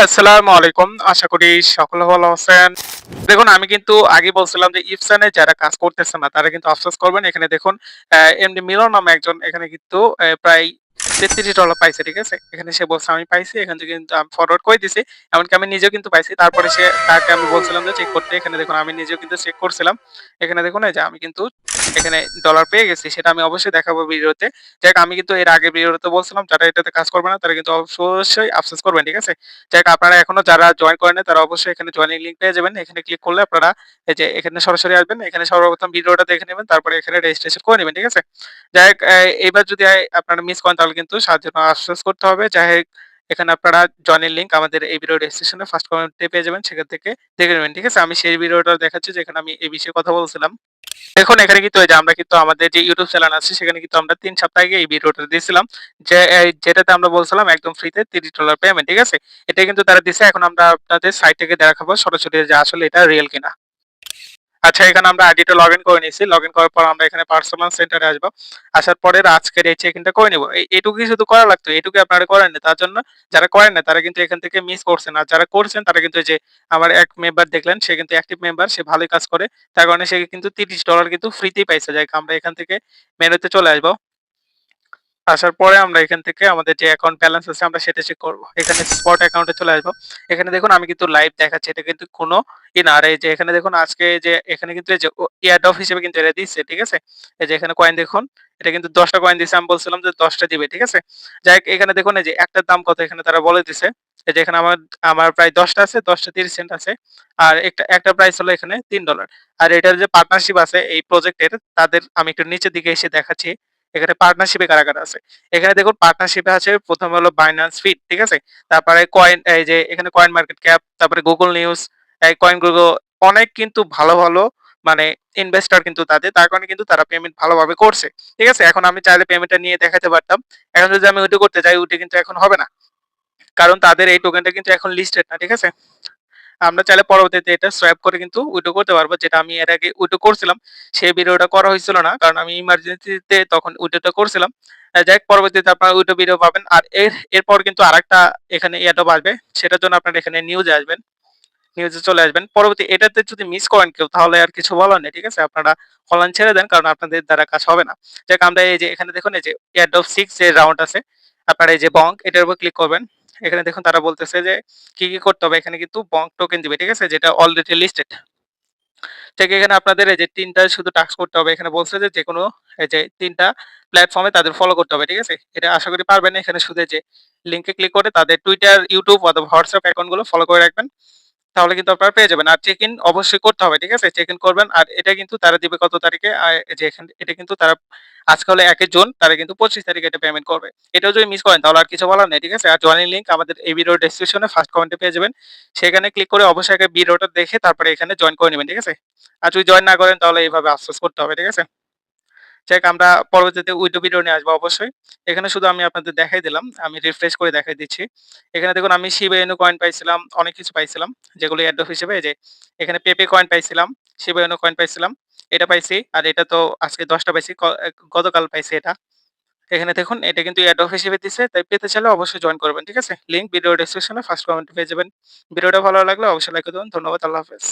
আসসালামু আলাইকুম। আশা করি সকলে ভালো আছেন। দেখুন আমি কিন্তু আগেই বলছিলাম যে ইফসানে যারা কাজ করতেছে না তারা কিন্তু আফসোস করবেন। এখানে দেখুন এমডি মিলন নামে একজন এখানে কিন্তু প্রায় $33 পাইছে, ঠিক আছে? এখানে সে বলছে আমি পাইছি। এখান থেকে কিন্তু আমি ফরওয়ার্ড করে দিছি। এমনকি আমি নিজেও কিন্তু পাইছি। তারপরে তাকে আমি বলছিলাম যে চেক করতে। এখানে দেখুন আমি নিজেও কিন্তু চেক করছিলাম। এখানে দেখুন এই যে আমি কিন্তু এখানে ডলার পেয়ে গেছি। সেটা আমি অবশ্যই দেখাবো ভিডিওতে। যাই হোক আমি কিন্তু এর আগের ভিডিওতে বলছিলাম যারা এটাতে কাজ করবে না তারা কিন্তু অবশ্যই আফসোস করবেন, ঠিক আছে? যাই হোক আপনারা এখনো যারা জয়েন করেন নাই তারা অবশ্যই এখানে জয়েনিং লিংক পেয়ে যাবেন। এখানে ক্লিক করলে আপনারা এই যে এখানে সরাসরি আসবেন। এখানে সর্বপ্রথম ভিডিওটা দেখে নেবেন। তারপরে এখানে রেজিস্ট্রেশন করে নিবেন, ঠিক আছে? যাই হোক এইবার যদি আপনারা মিস করেন তাহলে কিন্তু সাহায্য আফসোস করতে হবে। যাই হোক এখানে আপনারা জয়েনিং লিংক আমাদের এই ভিডিও ডেসক্রিপশনে ফার্স্ট কমেন্টে পেয়ে যাবেন। সেখান থেকে দেখে নেবেন, ঠিক আছে? আমি সেই ভিডিওটা দেখাচ্ছি যেখানে আমি এই বিষয়ে কথা বলছিলাম। দেখুন এখানে কিন্তু এই যে আমরা কিন্তু আমাদের যে YouTube চ্যানেল আছে সেখানে কিন্তু আমরা ৩ সপ্তাহ আগে এই ভিডিওটা দিয়েছিলাম। যে যেটাতে আমরা বলছিলাম একদম ফ্রিতে $30 পেমেন্ট, ঠিক আছে? এটা কিন্তু তারা দিছে। এখন আমরা আপনাদের সাইট থেকে দেখাবো সরাসরি যে আসলে এটা রিয়েল কিনা। আচ্ছা এখানে আমরা আইডিটা লগইন করে নিয়েছি। লগইন করার পর আমরা এখানে পার্সোনাল সেন্টারে আসবো। আসার পরে আজকের এই চেক ইনটা করে নিব। এটুকুই শুধু করা লাগতো। এটুকুই আপনারা করেন নাই। তার জন্য যারা করেন নাই তারা কিন্তু এখান থেকে মিস করছেন। আর যারা করছেন তারা কিন্তু এই যে আমার এক মেম্বার দেখলেন সে কিন্তু অ্যাক্টিভ মেম্বার, সে ভালোই কাজ করে। তার কারণে সে কিন্তু $30 কিন্তু ফ্রিতেই পাইছে। যাই হোক আমরা এখান থেকে মেনুতে চলে আসবো। আসার পরে আমরা এখান থেকে আমাদের যে অ্যাকাউন্ট ব্যালেন্স আছে আমরা সেটা চেক করব। এখানে স্পট অ্যাকাউন্টে চলে আসবো। এখানে দেখুন আমি কিন্তু লাইভ দেখাচ্ছি। এটা কিন্তু কোনো না। আর এই যে এখানে দেখুন আজকে যে এখানে কিন্তু এই যে এয়ারড অফ হিসেবে কিন্তু এটা দিচ্ছে, ঠিক আছে? এই যে এখানে কয়েন দেখুন। এটা কিন্তু ১০ টা কয়েন দিছে। আমি বলছিলাম যে ১০ টা দিবে, ঠিক আছে? যাই হোক এখানে দেখুন এই যে একটার দাম কত এখানে তারা বলে দিছে। এই যে এখানে আমার প্রায় ১০ টা আছে, ১০ টা ৩০ সেন্ট আছে। আর একটা প্রাইস হলো এখানে $৩। আর এটার যে পার্টনারশিপ আছে এই প্রজেক্টের তাদের আমি একটু নিচের দিকে এসে দেখাচ্ছি। এখানে পার্টনারশিপে কারা, কারা আছে? এখানে দেখুন পার্টনারশিপে আছে ১ম হলো Binance Fit, ঠিক আছে? তারপরে এই যে এখানে কয়েন মার্কেট ক্যাপ, তারপরে Google নিউজ, এই কয়েনগুলো অনেক কিন্তু ভালো, ভালো মানে ইনভেস্টর কিন্তু তার কারণে কিন্তু তারা পেমেন্ট ভালোভাবে করছে। ঠিক আছে? এখন আমি চাইলে পেমেন্টটা নিয়ে দেখাতে পারতাম। এখন যদি আমি উইথড্র করতে যাই ওইটা কিন্তু এখন হবে না। কারণ তাদের এই টোকেনটা কিন্তু এখন লিস্টেড না, ঠিক আছে? আমরা চাইলে পরবর্তীতে এটা সোয়াপ করে কিন্তু উইথড্র করতে পারবো। যেটা আমি এর আগে উইথড্র করছিলাম। সেই ভিডিওটা করা হয়েছিল না। কারণ আমি ইমার্জেন্সিতে তখন উইথড্রটা করছিলাম। যাই হোক পরবর্তীতে আপনারা উইথড্র ভিডিও পাবেন। আর এরপর কিন্তু আরেকটা এখানে এয়ারড্রপ আসবে। সেটার জন্য আপনারা এখানে নিউজে আসবেন। নিউজে চলে আসবেন। পরবর্তী এটাতে যদি মিস করেন কেউ তাহলে আর কিছু বলার নেই। ঠিক আছে? আপনারা অনলাইন ছেড়ে দেন কারণ আপনাদের দ্বারা কাজ হবে না। যাক আমরা এই যে এখানে দেখুন এই যে এয়ারড্রপ 6 যে রাউন্ড আছে, আপনারা এই যে বন্ক এটার উপর ক্লিক করবেন। এখানে দেখুন তারা বলতেছে যে কি করতে হবে? এখানে কিন্তু বন্ক টোকেন দিবে। ঠিক আছে? যেটা অলরেডি লিস্টেড। ঠিক এখানে আপনাদের এই যে ৩ টা শুধু টাস্ক করতে হবে। এখানে বলছে যে যেকোনো এই যে ৩ টা প্ল্যাটফর্মে তাদের ফলো করতে হবে। ঠিক আছে? এটা আশা করি পারবেন। এখানে শুধু এই যে লিংকে ক্লিক করে তাদের Twitter, YouTube অথবা WhatsApp অ্যাকাউন্ট গুলো ফলো করে রাখবেন। তাহলে কিন্তু আপনারা পেয়ে যাবেন। আর চেক ইন অবশ্যই করতে হবে। ঠিক আছে? চেক ইন করবেন। আর এটা কিন্তু তারা দিবে কত তারিখে? এই যে এটা কিন্তু তারা আজকে হলো ১ জুন, তারা কিন্তু ২৫ তারিখে এটা পেমেন্ট করবে। এটাও যদি মিস করেন তাহলে আর কিছু বলার নেই। ঠিক আছে? আর জয়েনিং লিংক আমাদের এই ভিডিওর ডেসক্রিপশনে ফার্স্ট কমেন্টে পেয়ে যাবেন। সেখানে ক্লিক করে অবশ্যই আগে ভিডিওটা দেখে তারপরে এখানে জয়েন করে নিবেন। ঠিক আছে? আর যদি জয়েন না করেন তাহলে এইভাবে আফসোস করতে হবে। ঠিক আছে? যাক আমরা পরবর্তীতে উইথড্র ভিডিও নিয়ে আসবো অবশ্যই। এখানে শুধু আমি আপনাদের দেখাই দিলাম। আমি রিফ্রেশ করে দেখাই দিচ্ছি। এখানে দেখুন আমি শিবা ইনু কয়েন পাইছিলাম, অনেক কিছু পাইছিলাম। যেগুলো এয়ারড্রপ হিসেবে এই যে এখানে পেপে কয়েন পাইছিলাম, শিবা ইনু কয়েন পাইছিলাম। এটা পাইছি। আর এটা তো আজকে ১০ টা পাইছি। গতকাল পাইছি এটা। এখানে দেখুন এটা কিন্তু এয়ারড্রপ হিসেবে দিছে। তাই পেতে চাইলে অবশ্যই জয়েন করবেন। ঠিক আছে? লিংক ভিডিও ডেসক্রিপশনে ফার্স্ট কমেন্টে পেয়ে যাবেন। ভিডিওটা ভালো লাগলে অবশ্যই লাইক করে দিবেন। ধন্যবাদ। আল্লাহ হাফেজ।